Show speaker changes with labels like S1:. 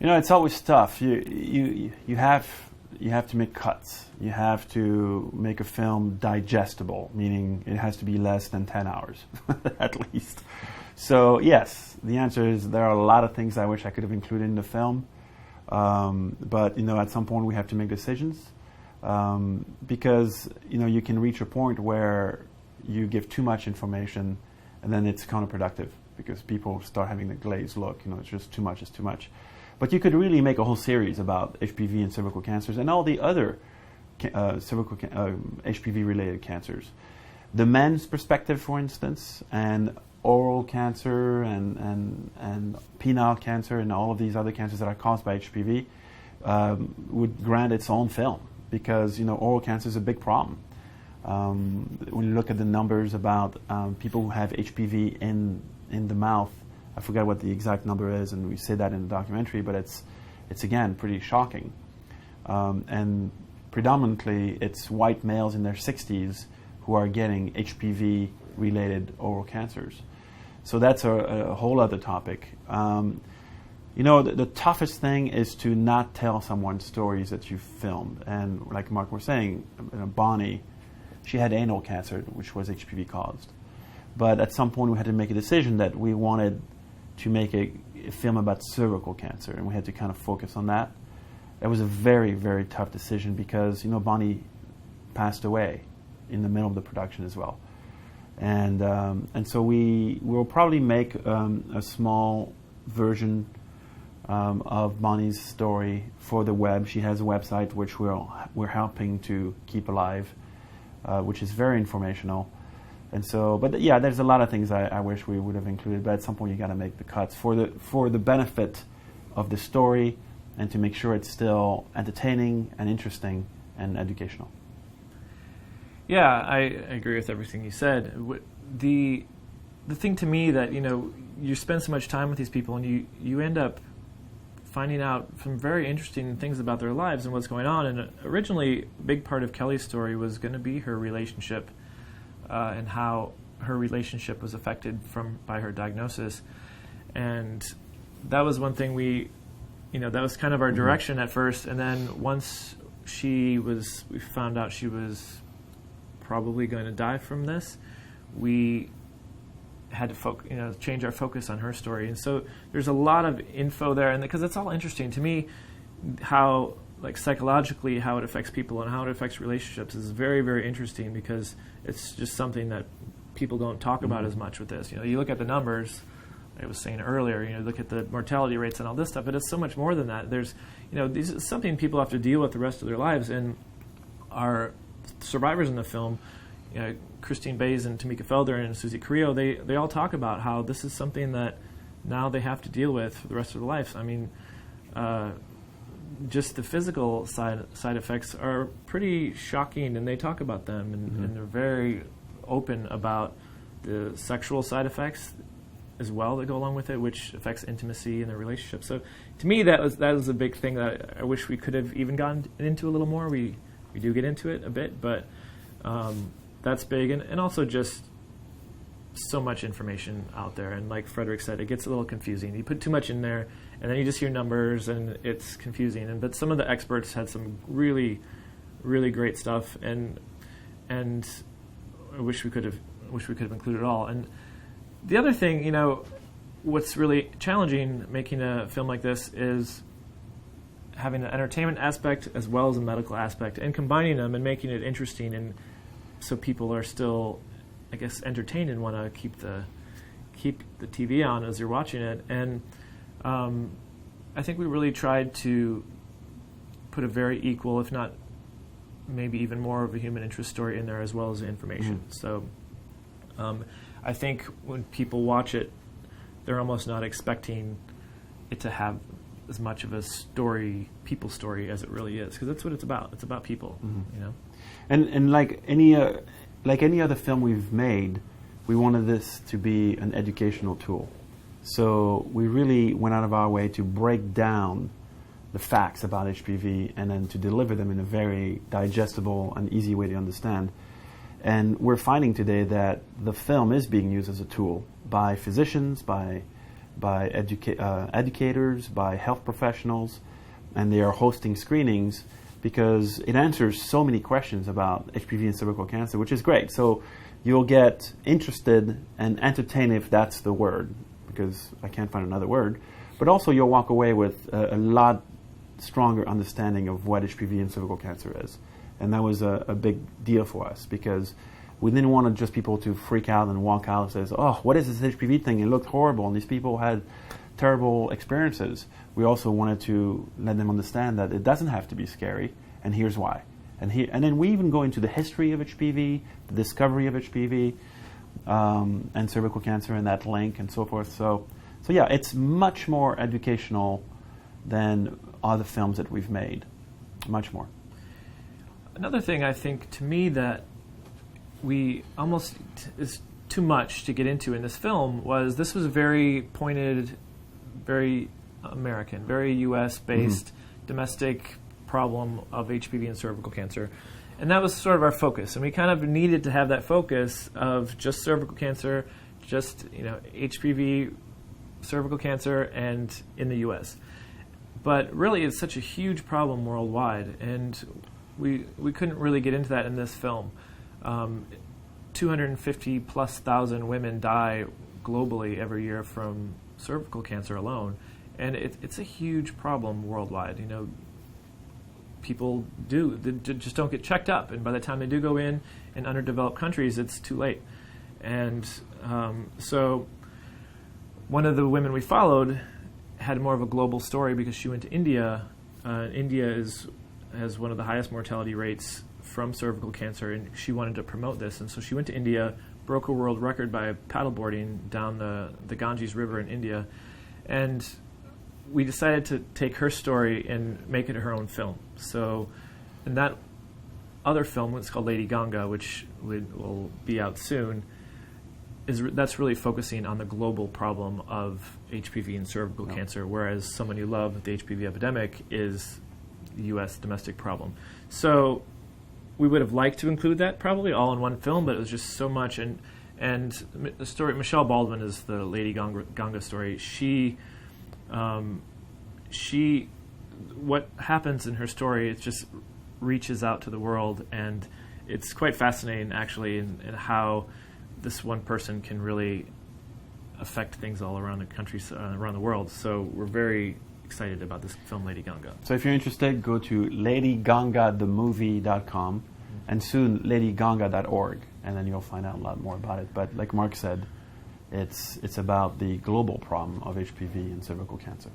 S1: It's always tough. You have to make cuts. You have to make a film digestible, meaning it has to be less than 10 hours, at least. So yes, the answer is there are a lot of things I wish I could have included in the film, but at some point we have to make decisions, because you can reach a point where you give too much information, and then it's counterproductive because people start having the glazed look. It's just too much. It's too much. But you could really make a whole series about HPV and cervical cancers and all the other HPV-related cancers. The men's perspective, for instance, and oral cancer and penile cancer and all of these other cancers that are caused by HPV would grant its own film, because oral cancer is a big problem. When you look at the numbers about people who have HPV in the mouth, I forget what the exact number is, and we say that in the documentary, but it's again pretty shocking. And predominantly, it's white males in their 60s who are getting HPV-related oral cancers. So that's a whole other topic. The toughest thing is to not tell someone stories that you filmed. And like Mark was saying, Bonnie, she had anal cancer, which was HPV caused. But at some point, we had to make a decision that we wanted to make a film about cervical cancer, and we had to kind of focus on that. It was a very, very tough decision because, Bonnie passed away in the middle of the production as well. And so we will probably make a small version of Bonnie's story for the web. She has a website which we're helping to keep alive, which is very informational. And so, but yeah, there's a lot of things I wish we would have included, but at some point you got to make the cuts for the benefit of the story and to make sure it's still entertaining and interesting and educational.
S2: Yeah, I agree with everything you said. The thing to me that, you spend so much time with these people and you end up finding out some very interesting things about their lives and what's going on. And originally, a big part of Kelly's story was going to be her relationship and how her relationship was affected by her diagnosis. And that was one thing we was kind of our direction at first. And then once we found out she was probably going to die from this, we had to change our focus on her story. And so there's a lot of info there, and because it's all interesting to me, how psychologically how it affects people and how it affects relationships is very, very interesting, because it's just something that people don't talk about as much with this. You look at the numbers, I was saying earlier, look at the mortality rates and all this stuff, but it's so much more than that. There's, this is something people have to deal with the rest of their lives, and our survivors in the film, Christine Bays and Tamika Felder and Susie Carrillo, they all talk about how this is something that now they have to deal with for the rest of their lives. I mean, just the physical side effects are pretty shocking, and they talk about them, and they're very open about the sexual side effects as well that go along with it, which affects intimacy in their relationship. So to me, that was a big thing that I wish we could have even gotten into a little more. We do get into it a bit, but that's big, and also just so much information out there. And like Frederick said, it gets a little confusing. You put too much in there, and then you just hear numbers, and it's confusing. But some of the experts had some really, really great stuff, and I wish we could have included it all. And the other thing, what's really challenging making a film like this is having an entertainment aspect as well as a medical aspect, and combining them and making it interesting, and so people are still, I guess, entertained and want to keep the TV on as you're watching it. And I think we really tried to put a very equal, if not maybe even more of a human interest story in there, as well as the information. So I think when people watch it, they're almost not expecting it to have as much of a people story as it really is, because that's what it's about. It's about people,
S1: And like any other film we've made, we wanted this to be an educational tool. So we really went out of our way to break down the facts about HPV and then to deliver them in a very digestible and easy way to understand. And we're finding today that the film is being used as a tool by physicians, by by educators, by health professionals, and they are hosting screenings because it answers so many questions about HPV and cervical cancer, which is great. So you'll get interested and entertained, if that's the word, because I can't find another word. But also you'll walk away with a lot stronger understanding of what HPV and cervical cancer is. And that was a big deal for us because we didn't want just people to freak out and walk out and say, oh, what is this HPV thing? It looked horrible, and these people had terrible experiences. We also wanted to let them understand that it doesn't have to be scary, and here's why. And then we even go into the history of HPV, the discovery of HPV, and cervical cancer and that link and so forth. So yeah, it's much more educational than other films that we've made. Much more.
S2: Another thing I think, to me, that we almost is too much to get into in this film was this was a very pointed, very American, very U.S.-based domestic problem of HPV and cervical cancer. And that was sort of our focus. And we kind of needed to have that focus of just cervical cancer, just HPV, cervical cancer, and in the U.S. But really, it's such a huge problem worldwide, and we couldn't really get into that in this film. 250,000+ women die globally every year from cervical cancer alone, and it's a huge problem worldwide. People just don't get checked up, and by the time they do go in underdeveloped countries, it's too late. And so one of the women we followed had more of a global story because she went to India. India has one of the highest mortality rates from cervical cancer, and she wanted to promote this. And so she went to India, broke a world record by paddleboarding down the Ganges River in India, and we decided to take her story and make it her own film. So in that other film, it's called Lady Ganga, which will be out soon, that's really focusing on the global problem of HPV and cervical cancer, whereas Someone You Love, the HPV epidemic, is the U.S. domestic problem. So we would have liked to include that probably all in one film, but it was just so much. And the story, Michelle Baldwin is the Lady Ganga story. She what happens in her story, it just reaches out to the world, and it's quite fascinating actually in how this one person can really affect things all around the country, around the world. So we're very excited about this film, Lady Ganga.
S1: So if you're interested, go to ladygangathemovie.com and soon ladyganga.org, and then you'll find out a lot more about it. But like Mark said, it's about the global problem of HPV and cervical cancer.